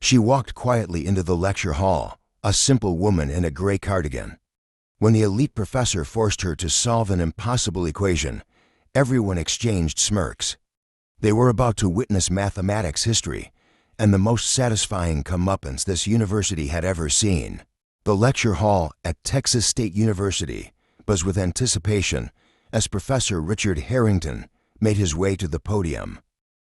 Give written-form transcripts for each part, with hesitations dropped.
She walked quietly into the lecture hall, a simple woman in a gray cardigan. When the elite professor forced her to solve an impossible equation, everyone exchanged smirks. They were about to witness mathematics history, and the most satisfying comeuppance this university had ever seen. The lecture hall at Texas State University buzzed with anticipation as Professor Richard Harrington made his way to the podium.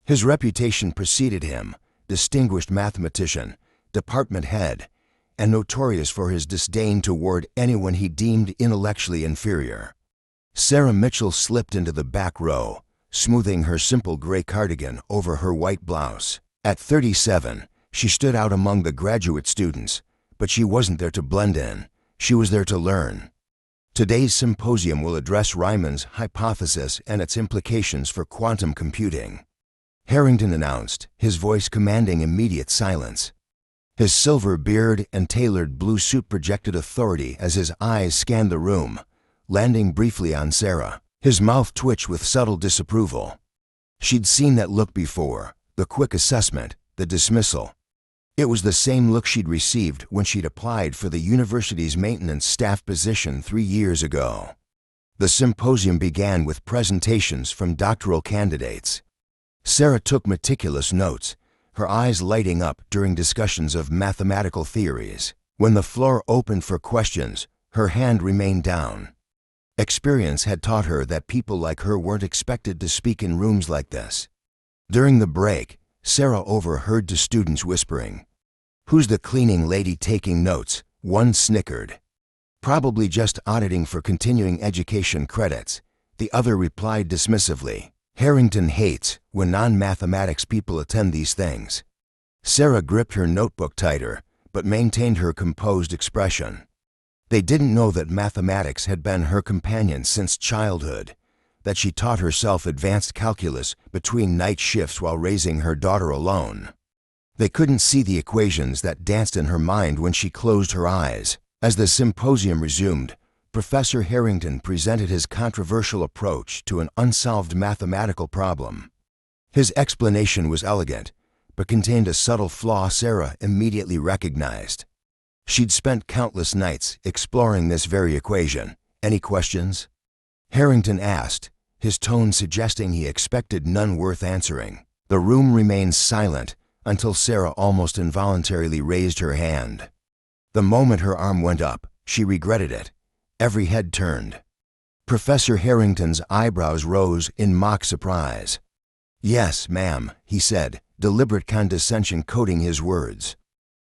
His reputation preceded him, distinguished mathematician, department head, and notorious for his disdain toward anyone he deemed intellectually inferior. Sarah Mitchell slipped into the back row, smoothing her simple gray cardigan over her white blouse. At 37, she stood out among the graduate students, but she wasn't there to blend in. She was there to learn. Today's symposium will address Riemann's hypothesis and its implications for quantum computing. Harrington announced, his voice commanding immediate silence. His silver beard and tailored blue suit projected authority as his eyes scanned the room, landing briefly on Sarah. His mouth twitched with subtle disapproval. She'd seen that look before, the quick assessment, the dismissal. It was the same look she'd received when she'd applied for the university's maintenance staff position 3 years ago. The symposium began with presentations from doctoral candidates. Sarah took meticulous notes, her eyes lighting up during discussions of mathematical theories. When the floor opened for questions, her hand remained down. Experience had taught her that people like her weren't expected to speak in rooms like this. During the break, Sarah overheard the students whispering. "Who's the cleaning lady taking notes?" One snickered. "Probably just auditing for continuing education credits," the other replied dismissively. "Harrington hates when non-mathematics people attend these things." Sarah gripped her notebook tighter, but maintained her composed expression. They didn't know that mathematics had been her companion since childhood, that she taught herself advanced calculus between night shifts while raising her daughter alone. They couldn't see the equations that danced in her mind when she closed her eyes. As the symposium resumed, Professor Harrington presented his controversial approach to an unsolved mathematical problem. His explanation was elegant, but contained a subtle flaw Sarah immediately recognized. She'd spent countless nights exploring this very equation. "Any questions?" Harrington asked, his tone suggesting he expected none worth answering. The room remained silent until Sarah almost involuntarily raised her hand. The moment her arm went up, she regretted it. Every head turned. Professor Harrington's eyebrows rose in mock surprise. "Yes, ma'am," he said, deliberate condescension coating his words.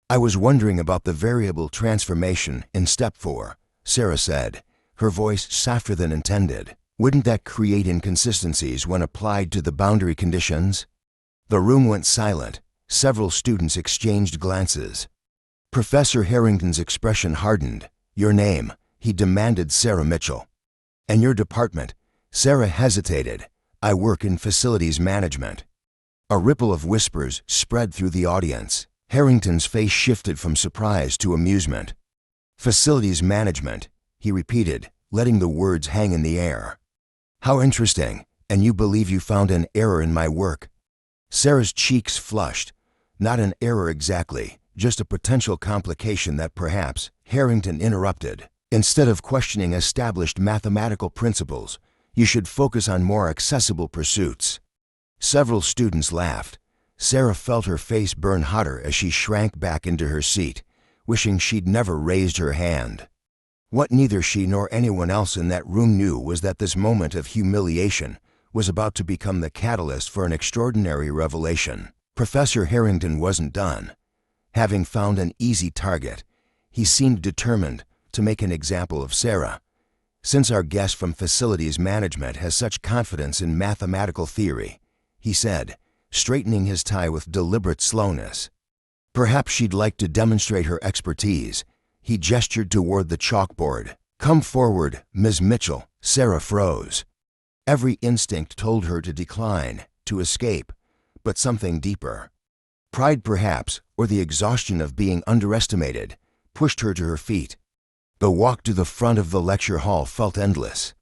"I was wondering about the variable transformation in step 4, Sarah said, her voice softer than intended. "Wouldn't that create inconsistencies when applied to the boundary conditions?" The room went silent. Several students exchanged glances. Professor Harrington's expression hardened. "Your name?" he demanded Sarah Mitchell. "And your department?" Sarah hesitated. "I work in facilities management." A ripple of whispers spread through the audience. Harrington's face shifted from surprise to amusement. "Facilities management," he repeated, letting the words hang in the air. "How interesting. And you believe you found an error in my work?" Sarah's cheeks flushed. Not an error exactly, just a potential complication that perhaps, Harrington interrupted. "Instead of questioning established mathematical principles, you should focus on more accessible pursuits." Several students laughed. Sarah felt her face burn hotter as she shrank back into her seat, wishing she'd never raised her hand. What neither she nor anyone else in that room knew was that this moment of humiliation was about to become the catalyst for an extraordinary revelation. Professor Harrington wasn't done. Having found an easy target, he seemed determined to make an example of Sarah. "Since our guest from facilities management has such confidence in mathematical theory," he said, straightening his tie with deliberate slowness, "perhaps she'd like to demonstrate her expertise." He gestured toward the chalkboard. "Come forward, Ms. Mitchell." Sarah froze. Every instinct told her to decline, to escape, but something deeper. Pride perhaps, or the exhaustion of being underestimated, pushed her to her feet. The walk to the front of the lecture hall felt endless.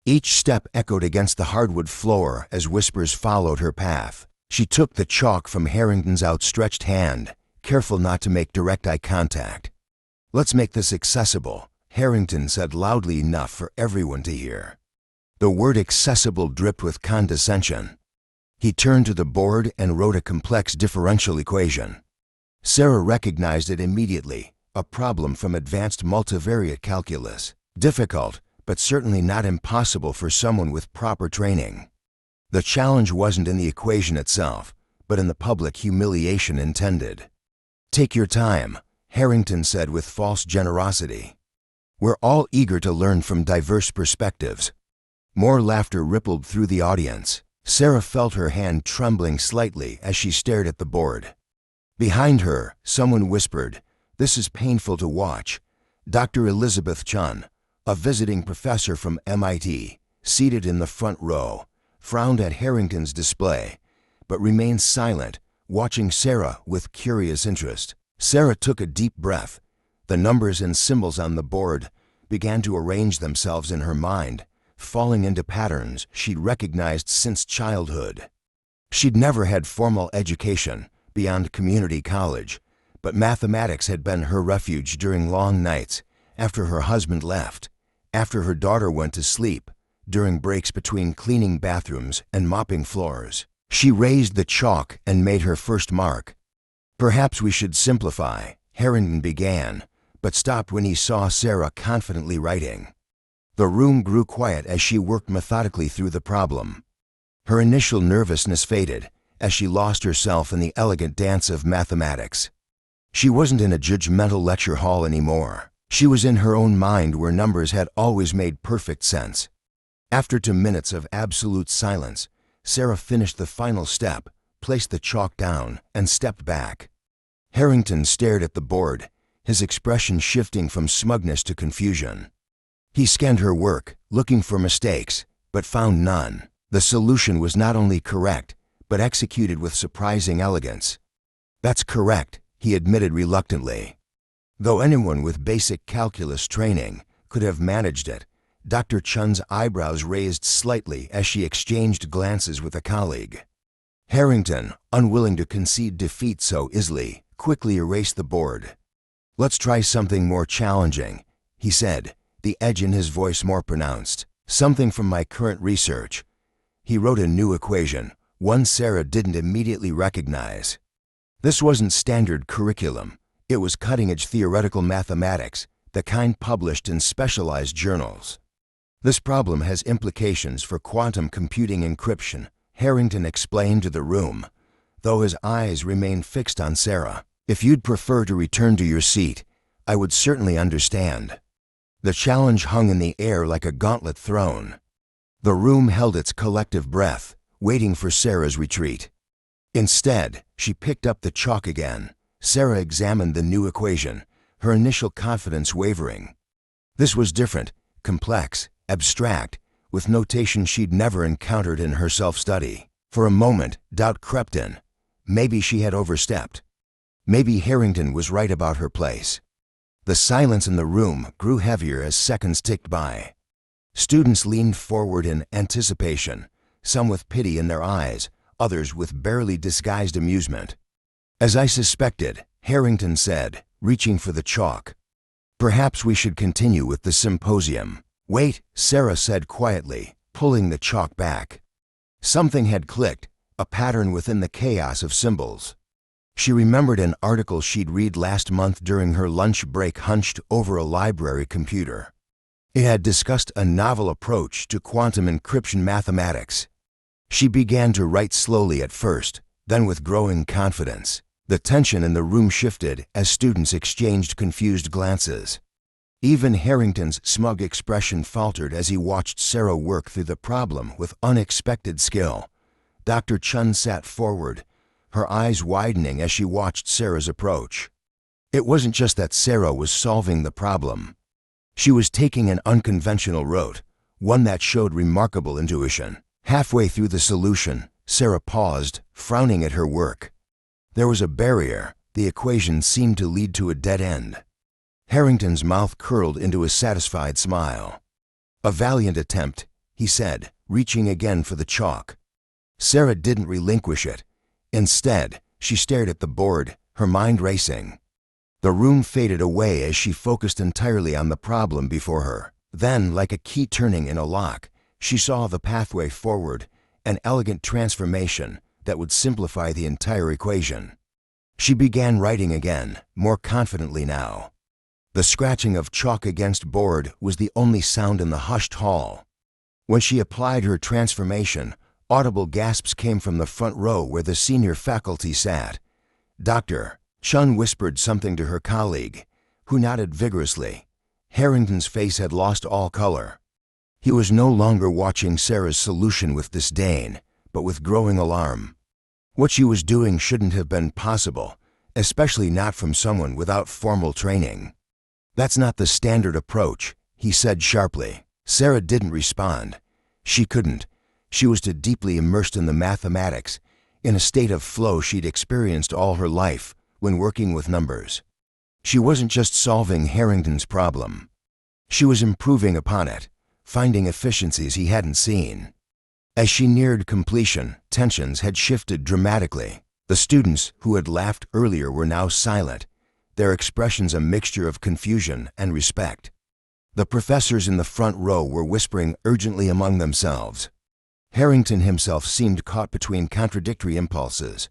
Each step echoed against the hardwood floor as whispers followed her path. She took the chalk from Harrington's outstretched hand, careful not to make direct eye contact. "Let's make this accessible," Harrington said loudly enough for everyone to hear. The word accessible dripped with condescension. He turned to the board and wrote a complex differential equation. Sarah recognized it immediately, a problem from advanced multivariate calculus. Difficult, but certainly not impossible for someone with proper training. The challenge wasn't in the equation itself, but in the public humiliation intended. "Take your time," Harrington said with false generosity. "We're all eager to learn from diverse perspectives." More laughter rippled through the audience. Sarah felt her hand trembling slightly as she stared at the board. Behind her, someone whispered, "This is painful to watch." Dr. Elizabeth Chun, a visiting professor from MIT, seated in the front row, frowned at Harrington's display, but remained silent, watching Sarah with curious interest. Sarah took a deep breath. The numbers and symbols on the board began to arrange themselves in her mind, falling into patterns she'd recognized since childhood. She'd never had formal education beyond community college, but mathematics had been her refuge during long nights, after her husband left, after her daughter went to sleep, during breaks between cleaning bathrooms and mopping floors. She raised the chalk and made her first mark. "Perhaps we should simplify," Harrington began, but stopped when he saw Sarah confidently writing. The room grew quiet as she worked methodically through the problem. Her initial nervousness faded as she lost herself in the elegant dance of mathematics. She wasn't in a judgmental lecture hall anymore. She was in her own mind where numbers had always made perfect sense. After 2 minutes of absolute silence, Sarah finished the final step, placed the chalk down, and stepped back. Harrington stared at the board, his expression shifting from smugness to confusion. He scanned her work, looking for mistakes, but found none. The solution was not only correct, but executed with surprising elegance. "That's correct," he admitted reluctantly. Though anyone with basic calculus training could have managed it, Dr. Chun's eyebrows raised slightly as she exchanged glances with a colleague. Harrington, unwilling to concede defeat so easily, quickly erased the board. "Let's try something more challenging," he said, the edge in his voice more pronounced. "Something from my current research." He wrote a new equation, one Sarah didn't immediately recognize. This wasn't standard curriculum. It was cutting-edge theoretical mathematics, the kind published in specialized journals. "This problem has implications for quantum computing encryption," Harrington explained to the room, though his eyes remained fixed on Sarah. "If you'd prefer to return to your seat, I would certainly understand." The challenge hung in the air like a gauntlet thrown. The room held its collective breath, waiting for Sarah's retreat. Instead, she picked up the chalk again. Sarah examined the new equation, her initial confidence wavering. This was different, complex, abstract, with notation she'd never encountered in her self-study. For a moment, doubt crept in. Maybe she had overstepped. Maybe Harrington was right about her place. The silence in the room grew heavier as seconds ticked by. Students leaned forward in anticipation, some with pity in their eyes, others with barely disguised amusement. "As I suspected," Harrington said, reaching for the chalk. "Perhaps we should continue with the symposium." "Wait," Sarah said quietly, pulling the chalk back. Something had clicked, a pattern within the chaos of symbols. She remembered an article she'd read last month during her lunch break hunched over a library computer. It had discussed a novel approach to quantum encryption mathematics. She began to write slowly at first, then with growing confidence. The tension in the room shifted as students exchanged confused glances. Even Harrington's smug expression faltered as he watched Sarah work through the problem with unexpected skill. Dr. Chun sat forward, her eyes widening as she watched Sarah's approach. It wasn't just that Sarah was solving the problem. She was taking an unconventional route, one that showed remarkable intuition. Halfway through the solution, Sarah paused, frowning at her work. There was a barrier. The equation seemed to lead to a dead end. Harrington's mouth curled into a satisfied smile. "A valiant attempt," he said, reaching again for the chalk. Sarah didn't relinquish it. Instead, she stared at the board, her mind racing. The room faded away as she focused entirely on the problem before her. Then, like a key turning in a lock, she saw the pathway forward, an elegant transformation that would simplify the entire equation. She began writing again, more confidently now. The scratching of chalk against board was the only sound in the hushed hall. When she applied her transformation, audible gasps came from the front row where the senior faculty sat. "Doctor," Chun whispered something to her colleague, who nodded vigorously. Harrington's face had lost all color. He was no longer watching Sarah's solution with disdain, but with growing alarm. What she was doing shouldn't have been possible, especially not from someone without formal training. "That's not the standard approach," he said sharply. Sarah didn't respond. She couldn't. She was too deeply immersed in the mathematics, in a state of flow she'd experienced all her life when working with numbers. She wasn't just solving Harrington's problem. She was improving upon it, finding efficiencies he hadn't seen. As she neared completion, tensions had shifted dramatically. The students who had laughed earlier were now silent, their expressions a mixture of confusion and respect. The professors in the front row were whispering urgently among themselves. Harrington himself seemed caught between contradictory impulses,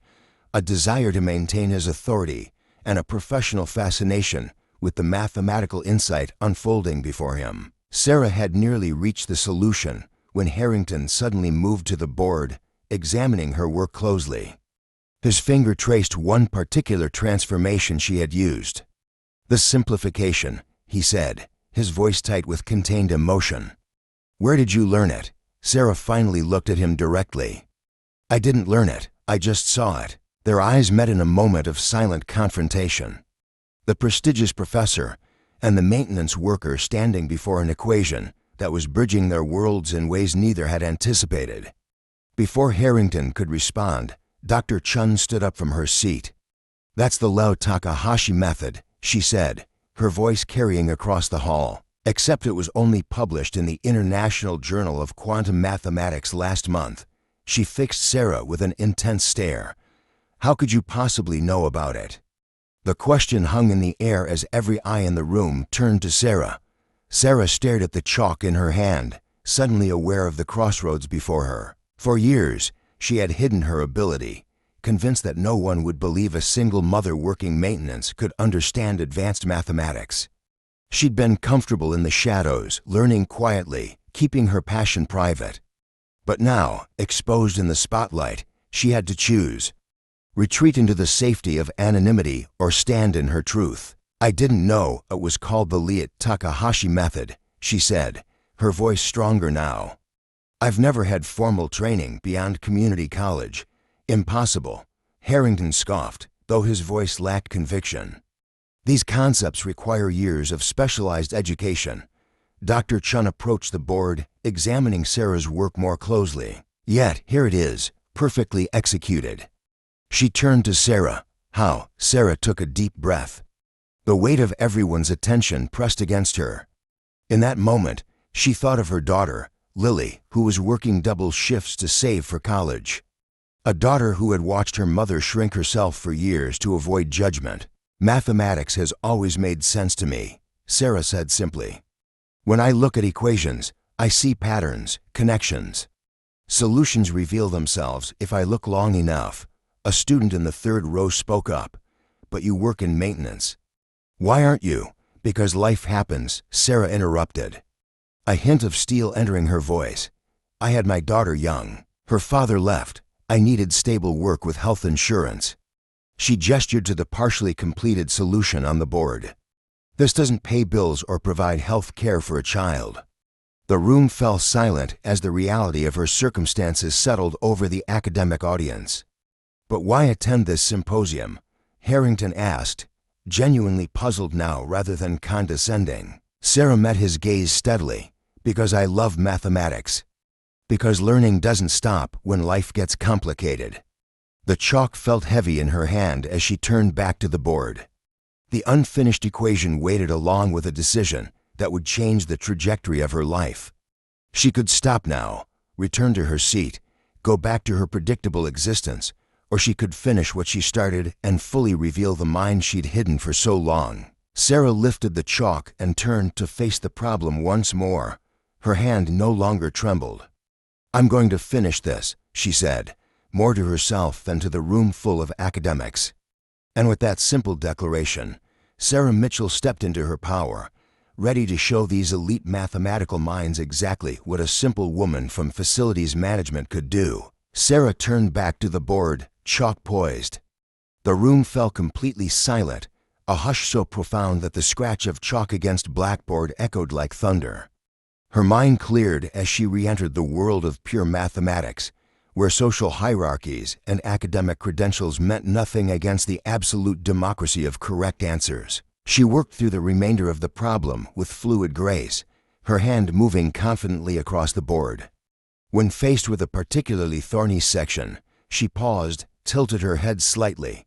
a desire to maintain his authority and a professional fascination with the mathematical insight unfolding before him. Sarah had nearly reached the solution when Harrington suddenly moved to the board, examining her work closely. His finger traced one particular transformation she had used. "The simplification," he said, his voice tight with contained emotion. "Where did you learn it?" Sarah finally looked at him directly. "I didn't learn it, I just saw it." Their eyes met in a moment of silent confrontation. The prestigious professor and the maintenance worker standing before an equation that was bridging their worlds in ways neither had anticipated. Before Harrington could respond, Dr. Chun stood up from her seat. "That's the Lao Takahashi method," she said, her voice carrying across the hall. "Except it was only published in the International Journal of Quantum Mathematics last month." She fixed Sarah with an intense stare. "How could you possibly know about it?" The question hung in the air as every eye in the room turned to Sarah. Sarah stared at the chalk in her hand, suddenly aware of the crossroads before her. For years, she had hidden her ability, convinced that no one would believe a single mother working maintenance could understand advanced mathematics. She'd been comfortable in the shadows, learning quietly, keeping her passion private. But now, exposed in the spotlight, she had to choose. Retreat into the safety of anonymity or stand in her truth. "I didn't know it was called the Lao Takahashi method," she said, her voice stronger now. "I've never had formal training beyond community college. Impossible." Harrington scoffed, though his voice lacked conviction. "These concepts require years of specialized education." Dr. Chun approached the board, examining Sarah's work more closely. "Yet, here it is, perfectly executed." She turned to Sarah. "How?" Sarah took a deep breath. The weight of everyone's attention pressed against her. In that moment, she thought of her daughter, Lily, who was working double shifts to save for college. A daughter who had watched her mother shrink herself for years to avoid judgment. "Mathematics has always made sense to me," Sarah said simply. "When I look at equations, I see patterns, connections. Solutions reveal themselves if I look long enough." A student in the third row spoke up. "But you work in maintenance." "Why aren't you?" "Because life happens," Sarah interrupted, a hint of steel entering her voice. "I had my daughter young. Her father left. I needed stable work with health insurance." She gestured to the partially completed solution on the board. "This doesn't pay bills or provide health care for a child." The room fell silent as the reality of her circumstances settled over the academic audience. "But why attend this symposium?" Harrington asked, genuinely puzzled now rather than condescending. Sarah met his gaze steadily. "Because I love mathematics. Because learning doesn't stop when life gets complicated." The chalk felt heavy in her hand as she turned back to the board. The unfinished equation waited along with a decision that would change the trajectory of her life. She could stop now, return to her seat, go back to her predictable existence, or she could finish what she started and fully reveal the mind she'd hidden for so long. Sarah lifted the chalk and turned to face the problem once more. Her hand no longer trembled. "I'm going to finish this," she said, more to herself than to the room full of academics. And with that simple declaration, Sarah Mitchell stepped into her power, ready to show these elite mathematical minds exactly what a simple woman from facilities management could do. Sarah turned back to the board, chalk poised. The room fell completely silent, a hush so profound that the scratch of chalk against blackboard echoed like thunder. Her mind cleared as she re-entered the world of pure mathematics, where social hierarchies and academic credentials meant nothing against the absolute democracy of correct answers. She worked through the remainder of the problem with fluid grace, her hand moving confidently across the board. When faced with a particularly thorny section, she paused, tilted her head slightly,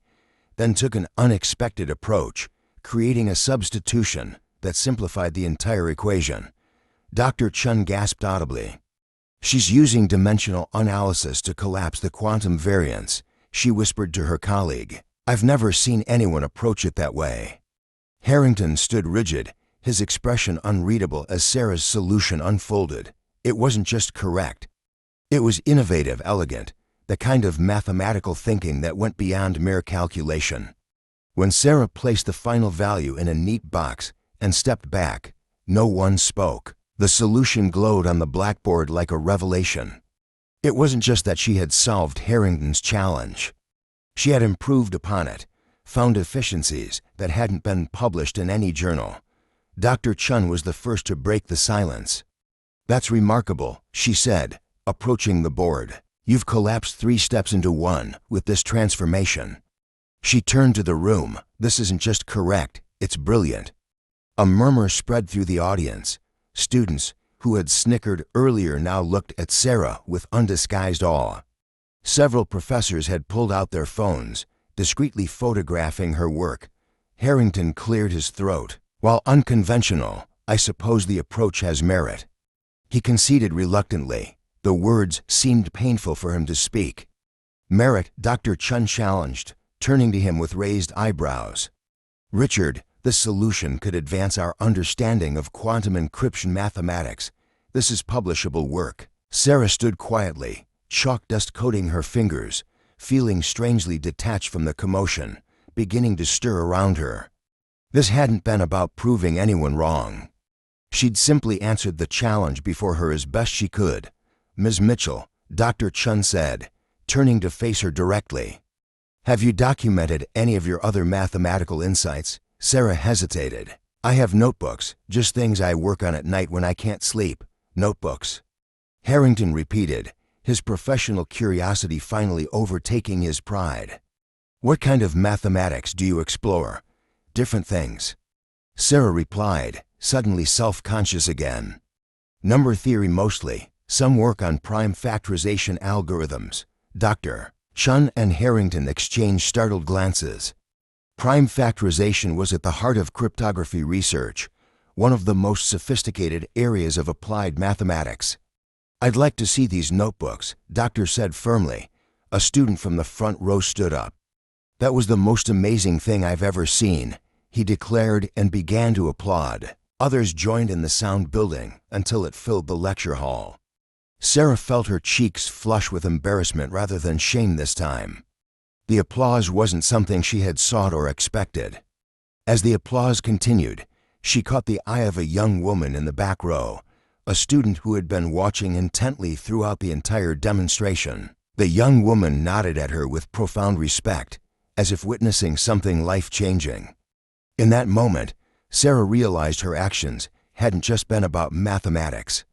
then took an unexpected approach, creating a substitution that simplified the entire equation. Dr. Chun gasped audibly. "She's using dimensional analysis to collapse the quantum variance," she whispered to her colleague. "I've never seen anyone approach it that way." Harrington stood rigid, his expression unreadable as Sarah's solution unfolded. It wasn't just correct. It was innovative, elegant, the kind of mathematical thinking that went beyond mere calculation. When Sarah placed the final value in a neat box and stepped back, no one spoke. The solution glowed on the blackboard like a revelation. It wasn't just that she had solved Harrington's challenge. She had improved upon it, found efficiencies that hadn't been published in any journal. Dr. Chun was the first to break the silence. "That's remarkable," she said, approaching the board. "You've collapsed 3 steps into 1 with this transformation." She turned to the room. "This isn't just correct, it's brilliant." A murmur spread through the audience. Students who had snickered earlier now looked at Sarah with undisguised awe. Several professors had pulled out their phones, discreetly photographing her work. Harrington cleared his throat. "While unconventional, I suppose the approach has merit." He conceded reluctantly. The words seemed painful for him to speak. "Merit?" Dr. Chun challenged, turning to him with raised eyebrows. "Richard, this solution could advance our understanding of quantum encryption mathematics. This is publishable work." Sarah stood quietly, chalk dust coating her fingers, feeling strangely detached from the commotion, beginning to stir around her. This hadn't been about proving anyone wrong. She'd simply answered the challenge before her as best she could. "Ms. Mitchell," Dr. Chun said, turning to face her directly, "have you documented any of your other mathematical insights?" Sarah hesitated. "I have notebooks, just things I work on at night when I can't sleep. Notebooks." Harrington repeated, his professional curiosity finally overtaking his pride. "What kind of mathematics do you explore?" "Different things." Sarah replied, suddenly self-conscious again. "Number theory mostly. Some work on prime factorization algorithms." Dr. Chun and Harrington exchanged startled glances. Prime factorization was at the heart of cryptography research, one of the most sophisticated areas of applied mathematics. "I'd like to see these notebooks," Doctor said firmly. A student from the front row stood up. "That was the most amazing thing I've ever seen," he declared and began to applaud. Others joined in the sound building until it filled the lecture hall. Sarah felt her cheeks flush with embarrassment rather than shame this time. The applause wasn't something she had sought or expected. As the applause continued, she caught the eye of a young woman in the back row, a student who had been watching intently throughout the entire demonstration. The young woman nodded at her with profound respect, as if witnessing something life-changing. In that moment, Sarah realized her actions hadn't just been about mathematics.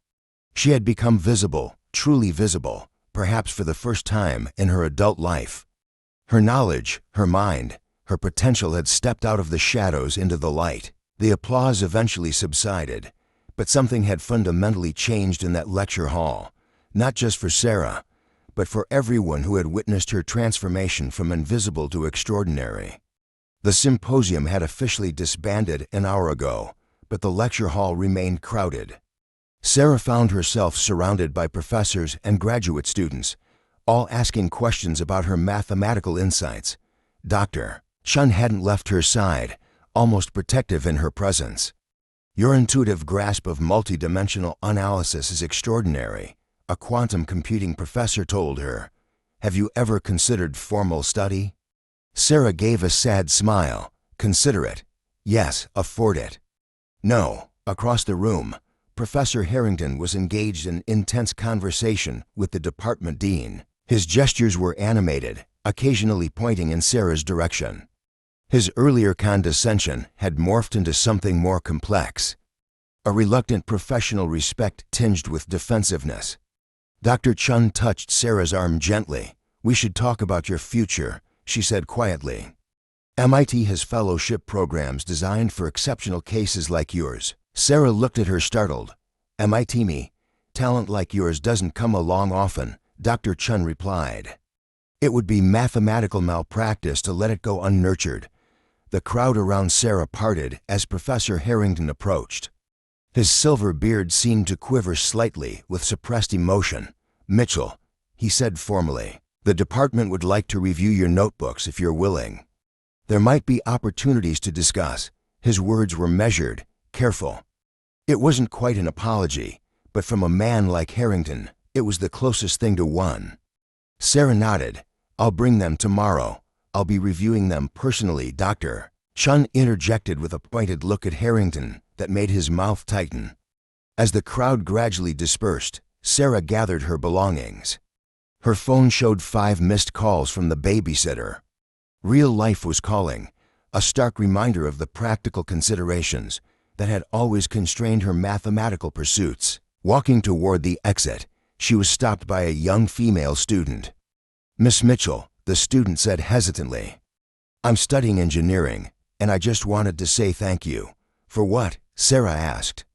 She had become visible, truly visible, perhaps for the first time in her adult life. Her knowledge, her mind, her potential had stepped out of the shadows into the light. The applause eventually subsided, but something had fundamentally changed in that lecture hall, not just for Sarah, but for everyone who had witnessed her transformation from invisible to extraordinary. The symposium had officially disbanded an hour ago, but the lecture hall remained crowded. Sarah found herself surrounded by professors and graduate students, all asking questions about her mathematical insights. Dr. Chun hadn't left her side, almost protective in her presence. "Your intuitive grasp of multidimensional analysis is extraordinary," a quantum computing professor told her. "Have you ever considered formal study?" Sarah gave a sad smile. "Consider it? Yes, afford it." "No." Across the room, Professor Harrington was engaged in intense conversation with the department dean. His gestures were animated, occasionally pointing in Sarah's direction. His earlier condescension had morphed into something more complex, a reluctant professional respect tinged with defensiveness. Dr. Chun touched Sarah's arm gently. "We should talk about your future," she said quietly. "MIT has fellowship programs designed for exceptional cases like yours." Sarah looked at her startled. "MIT me? Talent like yours doesn't come along often," Dr. Chun replied. "It would be mathematical malpractice to let it go unnurtured." The crowd around Sarah parted as Professor Harrington approached. His silver beard seemed to quiver slightly with suppressed emotion. "Mitchell," he said formally, "the department would like to review your notebooks if you're willing. There might be opportunities to discuss." His words were measured, careful. It wasn't quite an apology, but from a man like Harrington, it was the closest thing to one. Sarah nodded. "I'll bring them tomorrow. I'll be reviewing them personally." Dr. Chun interjected with a pointed look at Harrington that made his mouth tighten. As the crowd gradually dispersed, Sarah gathered her belongings. Her phone showed 5 missed calls from the babysitter. Real life was calling, a stark reminder of the practical considerations that had always constrained her mathematical pursuits. Walking toward the exit, she was stopped by a young female student. "Miss Mitchell," the student said hesitantly, "I'm studying engineering, and I just wanted to say thank you." "For what?" Sarah asked.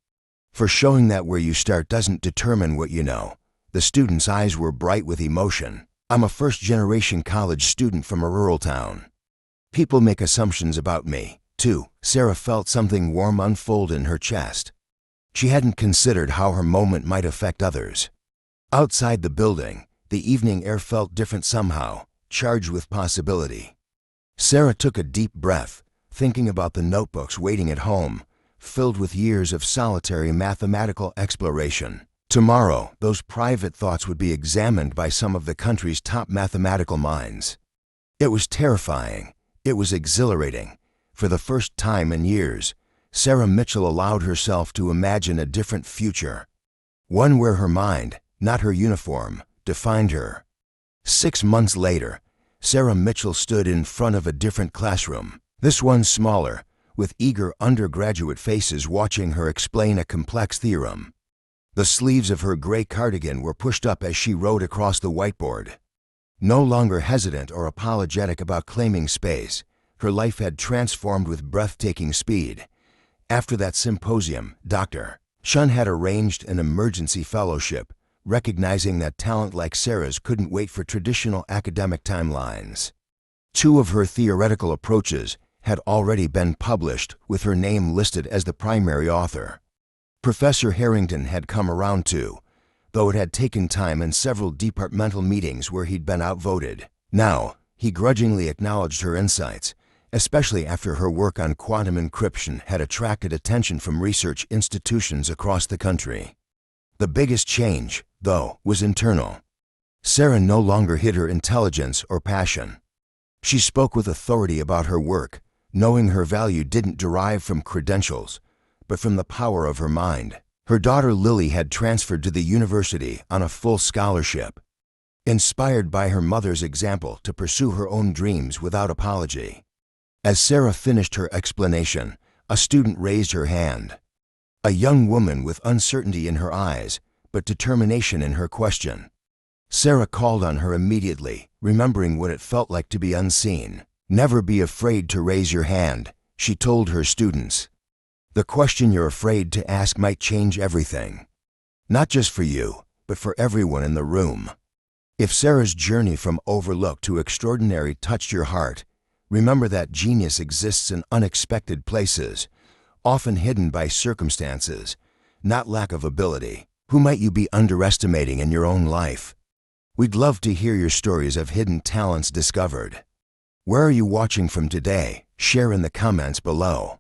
"For showing that where you start doesn't determine what you know." The student's eyes were bright with emotion. "I'm a first-generation college student from a rural town. People make assumptions about me, too." Sarah felt something warm unfold in her chest. She hadn't considered how her moment might affect others. Outside the building, the evening air felt different somehow, charged with possibility. Sarah took a deep breath, thinking about the notebooks waiting at home, filled with years of solitary mathematical exploration. Tomorrow, those private thoughts would be examined by some of the country's top mathematical minds. It was terrifying. It was exhilarating. For the first time in years, Sarah Mitchell allowed herself to imagine a different future. One where her mind, not her uniform, defined her. 6 months later, Sarah Mitchell stood in front of a different classroom, this one smaller, with eager undergraduate faces watching her explain a complex theorem. The sleeves of her gray cardigan were pushed up as she wrote across the whiteboard. No longer hesitant or apologetic about claiming space, her life had transformed with breathtaking speed. After that symposium, Dr. Chun had arranged an emergency fellowship, recognizing that talent like Sarah's couldn't wait for traditional academic timelines. 2 of her theoretical approaches had already been published, with her name listed as the primary author. Professor Harrington had come around too, though it had taken time and several departmental meetings where he'd been outvoted. Now, he grudgingly acknowledged her insights, especially after her work on quantum encryption had attracted attention from research institutions across the country. The biggest change, though, was internal. Sarah no longer hid her intelligence or passion. She spoke with authority about her work, knowing her value didn't derive from credentials, but from the power of her mind. Her daughter Lily had transferred to the university on a full scholarship, inspired by her mother's example to pursue her own dreams without apology. As Sarah finished her explanation, a student raised her hand. A young woman with uncertainty in her eyes, but determination in her question. Sarah called on her immediately, remembering what it felt like to be unseen. "Never be afraid to raise your hand," she told her students. "The question you're afraid to ask might change everything. Not just for you, but for everyone in the room." If Sarah's journey from overlooked to extraordinary touched your heart, remember that genius exists in unexpected places, often hidden by circumstances, not lack of ability. Who might you be underestimating in your own life? We'd love to hear your stories of hidden talents discovered. Where are you watching from today? Share in the comments below.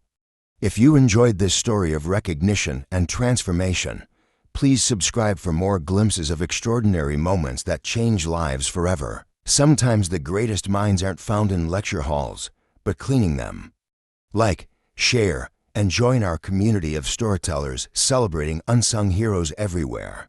If you enjoyed this story of recognition and transformation, please subscribe for more glimpses of extraordinary moments that change lives forever. Sometimes the greatest minds aren't found in lecture halls, but cleaning them. Like, share, and join our community of storytellers celebrating unsung heroes everywhere.